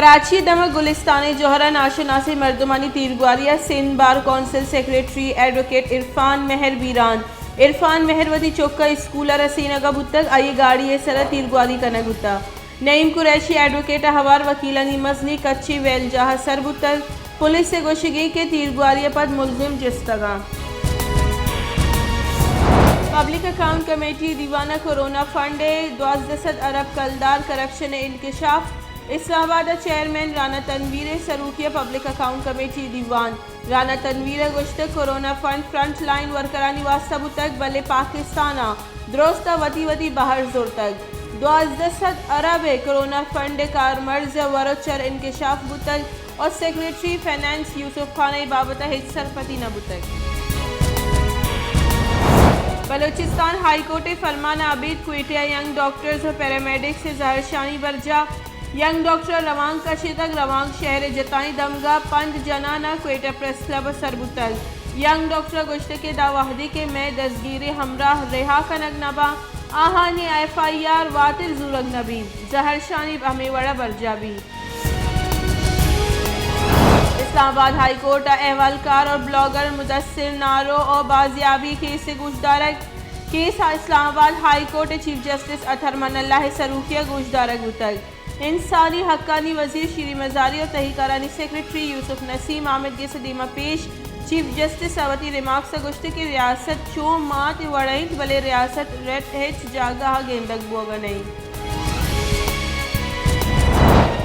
کراچی دمک گلستان جوہرہ ناشناسی مردمانی تیرگواریہ Sindh bar council secretary advocate Irfan Mehr بیران عرفان مہر ودی چوکا اسکولہ رسینگا بتگ آئی گاڑی سرا تیرگواری کنگ بتا نعیم قریشی ایڈوکیٹ ہوار وکیلانی مزنی کچی ویل جہاں سر بتگ پولیس سے گوشگی کے تیرگواریہ پد ملزم جستگاں پبلک اکاؤنٹ کمیٹی دیوانہ کورونا فنڈ 1200 ارب کلدار کرپشن انکشاف اسلام آباد چیئرمین رانا تنویر سروکیہ پبلک اکاؤنٹ کمیٹی دیوان رانا تنویر گشت کورونا فنڈ فرنٹ لائن ورکرانی واسطہ بتگ بلے پاکستانہ درستہ وتی باہر زور تک 1200 ارب کورونا فنڈ کارمرز وروچر انکشاف بتگ اور سیکریٹری فینانس یوسف خانہ بابتہ ہچ سرپتی نہ بتگ بلوچستان ہائی کورٹ فرمان عابد کوئٹہ ینگ ڈاکٹرز اور پیرامیڈکس سے ظاہر شانی برجا ینگ ڈاکٹر روانگ کشی تک روانگ شہر جتائی دمگا پند جنانہ کوئٹہ پریس کلب سربتگ ینگ ڈاکٹر گشت کے داوہدی کے میں دستگیر ہمراہ رہا کنگ نبا آہانی FIR واتر زورگ نبی ظہر شانی ہمیں وڑا برجا بھی اسلام آباد ہائی کورٹ احوالکار اور بلاگر مدثر نارو اور بازیابی کیس سے گوشدارک کیس اسلام آباد ہائی کورٹ چیف جسٹس اطہر من اللہ سروکیہ گوشدارک بتگ انسانی حقانی وزیر شیری مزاری اور تحقیقارانی سیکریٹری یوسف نسیم آمد کے صدیمہ پیش چیف جسٹس سوتی ریمارکس گشت کی ریاست چو مات وڑائنٹ بلے ریاست ریٹ ہیچ جاگہ گیندگ بوگا نہیں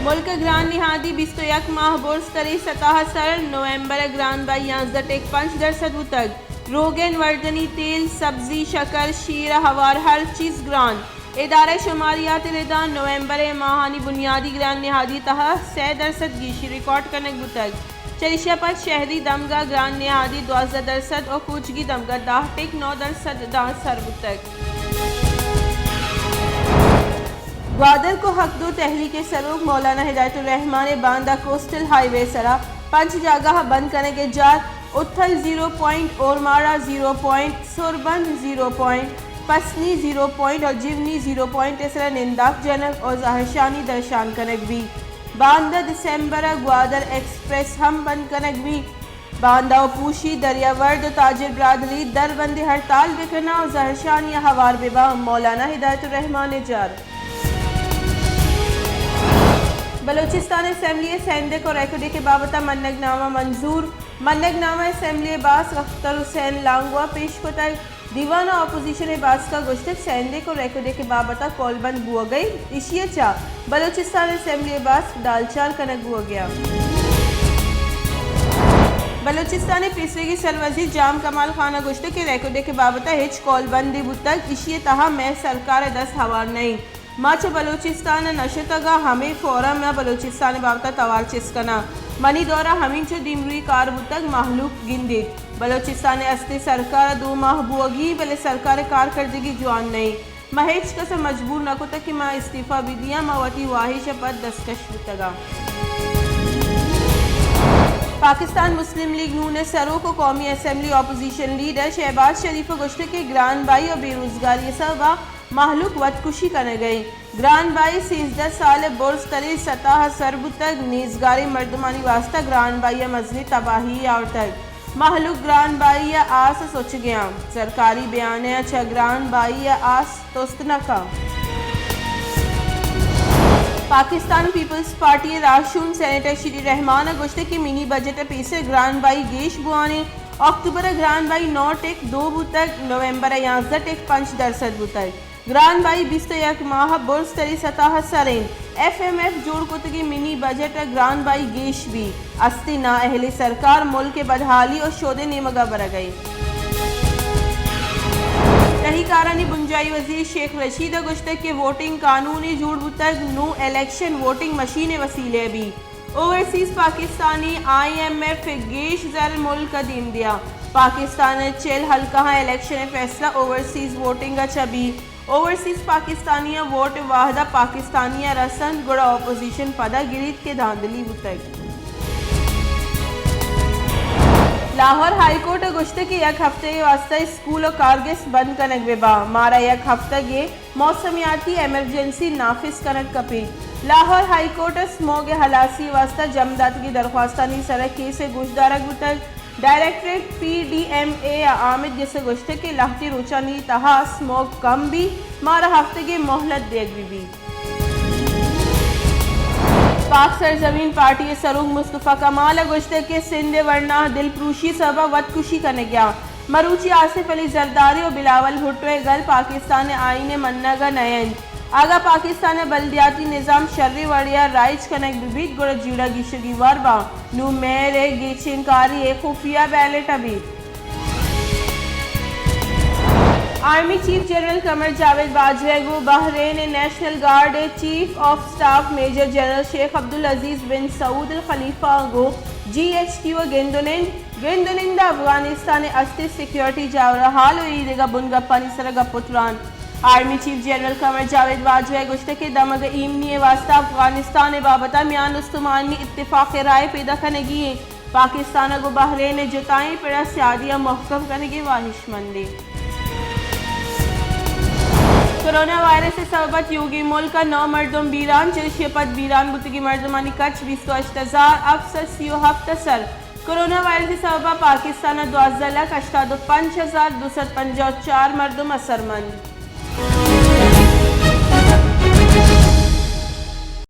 ملک گران نہادی 21 ماہ برس تری سطح سر نومبر گران بائی 11.5% بتگ روگن وردنی تیل سبزی شکر شیر ہوار ہر چیز گران ادارہ شماریات ردان نومبر ماہانی بنیادی گران نہادی تہا 3% گیشی ریکارڈ کنک بتگ چریشہ پر شہری دمگا گران نہادی 12% اور کوچگی دمگا 10.9% دان سر بتگ گوادر کو حق دو تحریک سروگ مولانا ہدایت الرحمان باندہ کوسٹل ہائی وے سرا 5 جگہ بند کرنے کے جات اتھل 0 پوائنٹ اورمارا 0 پوائنٹ سوربند 0 پوائنٹ پسنی 0 پوائنٹ اور جیونی 0 پوائنٹ اسرا ننداک جنک اور ظاہرشانی درشان کنک بھی باندہ دسمبر گوادر ایکسپریس ہم بند کنک بھی باندہ و پوشی دریا ورد و تاجر برادری در بند ہڑتال بکنا اور ظاہرشانی ہوار ببا مولانا ہدایت الرحمان جار بلوچستان اسمبلی سیندک اور ریکوڈے کے بابتہ منگ نامہ منظور منگ نامہ اسمبلی باس اختر حسین لانگوا پیش کو تک دیوانہ اپوزیشن باس کا گشتک سیندک اور ریکوڈے کے بابتہ کول بند بو گئی اشیہ چا بلوچستان اسمبلی باس ڈالچار کنک بو گیا بلوچستان پیسرے کی سروزی جام کمال خانہ گشتک کے ریکوڈے کے بابتہ ہچ کول بندی بتک اشیہ تہا میں سرکار 10 ہوار نہیں ماچ بلوچستان نشتگا ہمیں فورم یا بلوچستان بابتا توار چسکنا منی دورہ ہمیں چو دیمروی کار بتگ محلوق گندید بلوچستان استی سرکار 2 ماہ بوگی بلے سرکار کارکردگی جوان نہیں مہیچ کسا مجبور نہ کو تک کہ ماں استعفیٰ بھی دیا موتی واحش پد دستکش بتگا پاکستان مسلم لیگ نون نے سرو کو قومی اسمبلی اپوزیشن لیڈر شہباز شریف گشت کے گران بائی اور بیروزگاری سبا محلوق ودکشی کرنے گئی گران بائی 13 سال برس تری سطح سرب تک نیزگاری مردمانی واسطہ گران بائی مزنی تباہی اور تک محلوق گران بائی آس سوچ گیا سرکاری بیانے اچھا گران بائی آس توستنا کا پاکستان پیپلز پارٹی راشون سینیٹر شری رحمان گشت کی منی بجٹ پیسے گران by گیش Bawani October Gran by 9.2 بتک November 11.5% بتک Gran by 21 ماہ برس تری سطح سرین FMF جوڑ کتگی منی بجٹ گران بائی گیش بھی استی نا اہلی سرکار ملک کے بدحالی اور شودے نیمگا برا گئی تحقیقارانی بنجائی وزیر شیخ رشید گشتک کے ووٹنگ قانونی جوڑ بتگ نو الیکشن ووٹنگ مشین وسیلے بھی اوورسیز پاکستانی IMF گیش زر ملک دیم دیا پاکستان چیل حلقہ الیکشن فیصلہ اوورسیز ووٹنگ چبی اوورسیز پاکستانیہ ووٹ واحدہ پاکستانیہ رسن گڑا اپوزیشن پدا گریت کے دھاندلی بتگ لاہور ہائی کورٹ گشت کی یک ہفتے واسطہ اسکول و کارگس بند کنک ببا مارا یک ہفتہ گے موسمیاتی ایمرجنسی نافذ کنک کپی لاہور ہائی کورٹ اسموگ ہلاسی واسطہ جمدات کی درخواستانی سرک کیس گوشدارہ گوتل directorate P D M A آمد جسے گوشتے کے لاہتی روچانی تہا اسموگ کم بھی مارا ہفتے کے مہلت دیکھ بھی پاک سرزمین پارٹی سروگ مصطفیٰ کمال گوشتے کے سندھ ورنہ دل پروشی سبا ود کشی کرنے گیا مروچی آصف علی زرداری و بلاول بھٹو گل پاکستان آئین منگا نین آگا پاکستان بلدیاتی نظام شرری وڑیا رائج کنک ببیت گوڑا جیڑا گیشگی واربا نو میرے گیچنکاری ایک خفیہ بیلٹ ابھی army chief general Qamar Javed Bajwa کو Bahrain national guard chief of staff major general Sheikh Abdulaziz bin Saud Al Khalifa کو جی ایچ کیو گندنندہ افغانستان استی سیکیورٹی جاورہ حال ہوئی دیگا بنگا پانی سرگا پتران army chief general Qamar Javed Bajwa گوشتے کے دمگ ایمنی واسطہ افغانستان بابتا میان استمان میں اتفاق رائے پیدا کرنے گی پاکستان کو بحرین جتائیں پڑا سیادیہ محکم کرنے کی واہش مندی کرونا وائرس سے سببت یوگی ملک کا 9 مردم بیران 40 بیران بتگی مردمانی کچھ 28,000 افسر 37 سر کرونا وائرس سے سببت پاکستان 12,85,254 مردم اثر مند